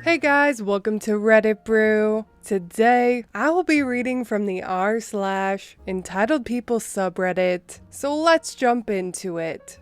Hey guys, welcome to Reddit Brew. Today, I will be reading from the r/entitledpeople subreddit, so let's jump into it.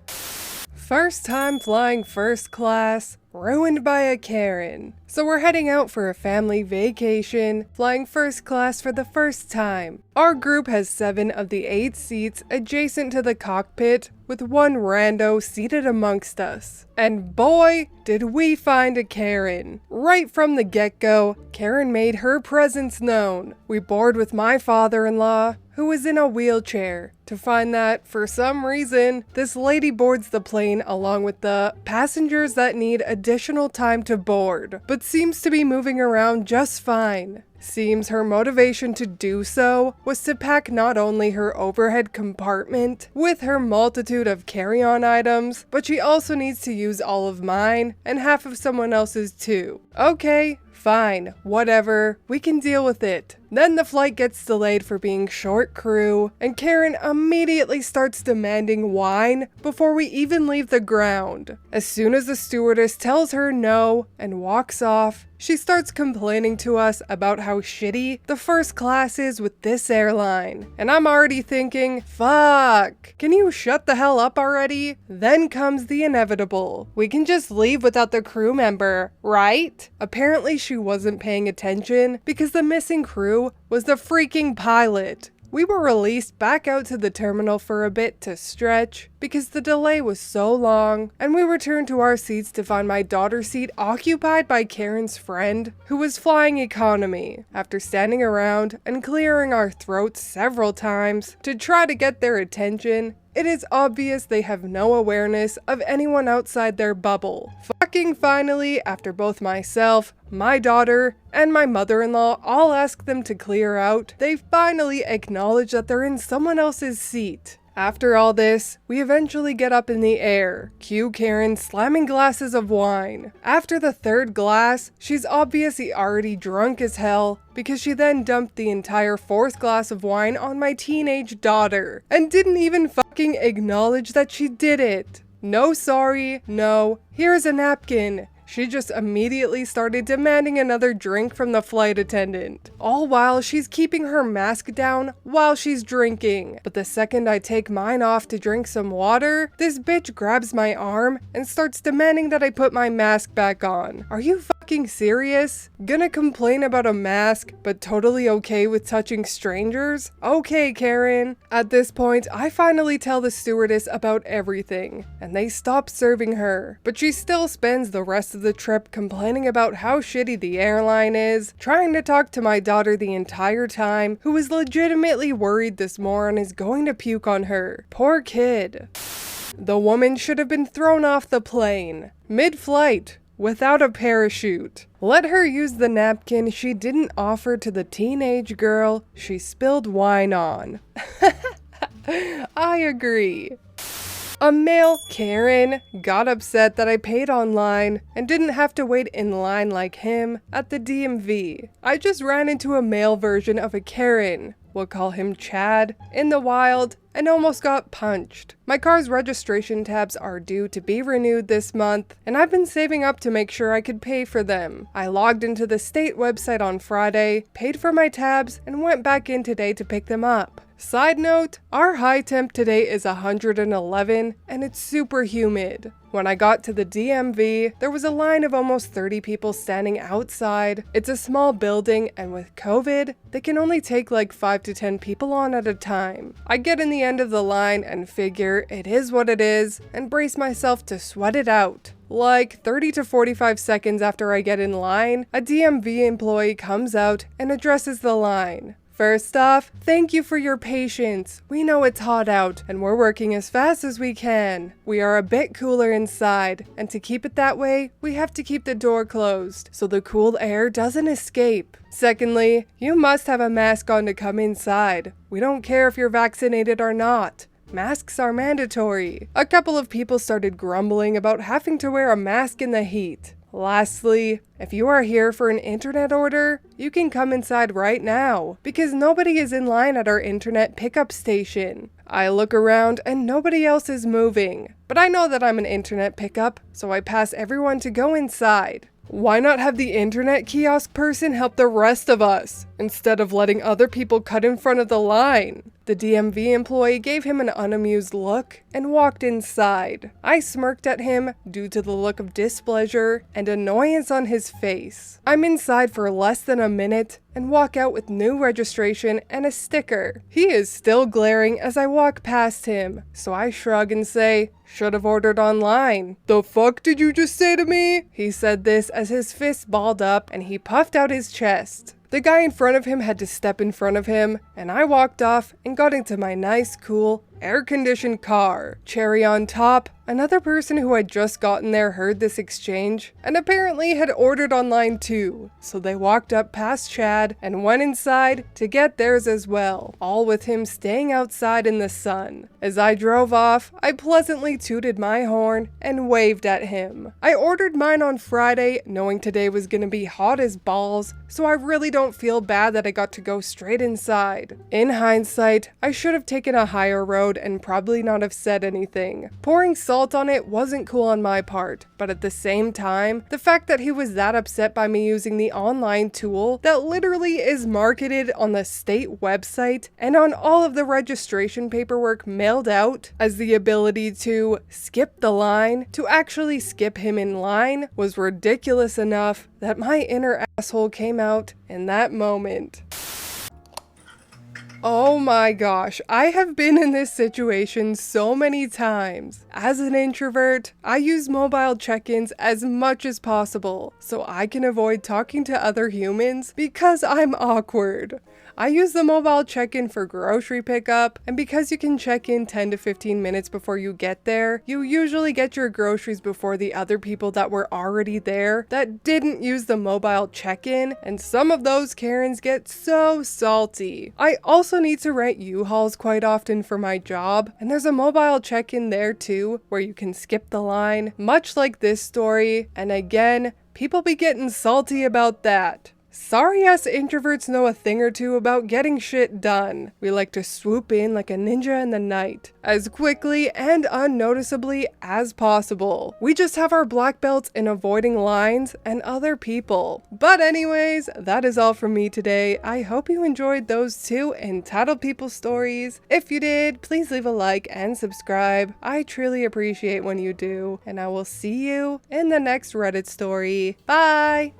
First time flying first class, ruined by a Karen. So we're heading out for a family vacation, flying first class for the first time. Our group has 7 of the 8 seats adjacent to the cockpit, with one rando seated amongst us. And boy, did we find a Karen. Right from the get-go, Karen made her presence known. We board with my father-in-law, who was in a wheelchair, to find that, for some reason, this lady boards the plane along with the passengers that need additional time to board, but seems to be moving around just fine. Seems her motivation to do so was to pack not only her overhead compartment with her multitude of carry-on items, but she also needs to use all of mine and half of someone else's too. Okay, fine, whatever, we can deal with it. Then the flight gets delayed for being short crew, and Karen immediately starts demanding wine before we even leave the ground. As soon as the stewardess tells her no and walks off, she starts complaining to us about how shitty the first class is with this airline. And I'm already thinking, fuck, can you shut the hell up already? Then comes the inevitable. We can just leave without the crew member, right? Apparently she wasn't paying attention because the missing crew was the freaking pilot. We were released back out to the terminal for a bit to stretch because the delay was so long, and we returned to our seats to find my daughter's seat occupied by Karen's friend, who was flying economy. After standing around and clearing our throats several times to try to get their attention, it is obvious they have no awareness of anyone outside their bubble. Fucking finally, after both myself, my daughter, and my mother-in-law all ask them to clear out, they finally acknowledge that they're in someone else's seat. After all this, we eventually get up in the air. Cue Karen slamming glasses of wine. After the 3rd glass, she's obviously already drunk as hell because she then dumped the entire 4th glass of wine on my teenage daughter and didn't even fucking acknowledge that she did it. No sorry, no, here's a napkin. She just immediately started demanding another drink from the flight attendant, all while she's keeping her mask down while she's drinking. But the second I take mine off to drink some water, this bitch grabs my arm and starts demanding that I put my mask back on. Are you fucking serious? Gonna complain about a mask, but totally okay with touching strangers? Okay, Karen. At this point, I finally tell the stewardess about everything, and they stop serving her, but she still spends the rest of the trip complaining about how shitty the airline is, trying to talk to my daughter the entire time, who is legitimately worried this moron is going to puke on her. Poor kid. The woman should have been thrown off the plane, mid-flight, without a parachute. Let her use the napkin she didn't offer to the teenage girl she spilled wine on. I agree. A male Karen got upset that I paid online and didn't have to wait in line like him at the DMV. I just ran into a male version of a Karen, we'll call him Chad, in the wild and almost got punched. My car's registration tabs are due to be renewed this month, and I've been saving up to make sure I could pay for them. I logged into the state website on Friday, paid for my tabs, and went back in today to pick them up. Side note, our high temp today is 111 and it's super humid. When I got to the DMV, there was a line of almost 30 people standing outside. It's a small building, and with COVID, they can only take like 5 to 10 people on at a time. I get in the end of the line and figure it is what it is and brace myself to sweat it out. Like 30 to 45 seconds after I get in line, a DMV employee comes out and addresses the line. First off, thank you for your patience. We know it's hot out, and we're working as fast as we can. We are a bit cooler inside, and to keep it that way, we have to keep the door closed, so the cool air doesn't escape. Secondly, you must have a mask on to come inside. We don't care if you're vaccinated or not. Masks are mandatory. A couple of people started grumbling about having to wear a mask in the heat. Lastly, if you are here for an internet order, you can come inside right now, because nobody is in line at our internet pickup station. I look around and nobody else is moving, but I know that I'm an internet pickup, so I pass everyone to go inside. Why not have the internet kiosk person help the rest of us, instead of letting other people cut in front of the line? The DMV employee gave him an unamused look and walked inside. I smirked at him due to the look of displeasure and annoyance on his face. I'm inside for less than a minute and walk out with new registration and a sticker. He is still glaring as I walk past him, so I shrug and say, "Should have ordered online." "The fuck did you just say to me?" He said this as his fist balled up and he puffed out his chest. The guy in front of him had to step in front of him, and I walked off and got into my nice, cool, air-conditioned car. Cherry on top, another person who had just gotten there heard this exchange and apparently had ordered online too, so they walked up past Chad and went inside to get theirs as well, all with him staying outside in the sun. As I drove off, I pleasantly tooted my horn and waved at him. I ordered mine on Friday, knowing today was gonna be hot as balls, so I really don't feel bad that I got to go straight inside. In hindsight, I should have taken a higher road and probably not have said anything. Pouring salt on it wasn't cool on my part, but at the same time, the fact that he was that upset by me using the online tool that literally is marketed on the state website and on all of the registration paperwork mailed out as the ability to skip the line, to actually skip him in line, was ridiculous enough that my inner asshole came out in that moment. Oh my gosh, I have been in this situation so many times. As an introvert, I use mobile check-ins as much as possible so I can avoid talking to other humans because I'm awkward. I use the mobile check-in for grocery pickup, and because you can check in 10 to 15 minutes before you get there, you usually get your groceries before the other people that were already there that didn't use the mobile check-in, and some of those Karens get so salty. I also need to rent U-Hauls quite often for my job, and there's a mobile check-in there too, where you can skip the line, much like this story, and again, people be getting salty about that. Sorry us introverts know a thing or two about getting shit done. We like to swoop in like a ninja in the night, as quickly and unnoticeably as possible. We just have our black belts in avoiding lines and other people. But anyways, that is all from me today. I hope you enjoyed those two entitled people stories. If you did, please leave a like and subscribe. I truly appreciate when you do, and I will see you in the next Reddit story. Bye!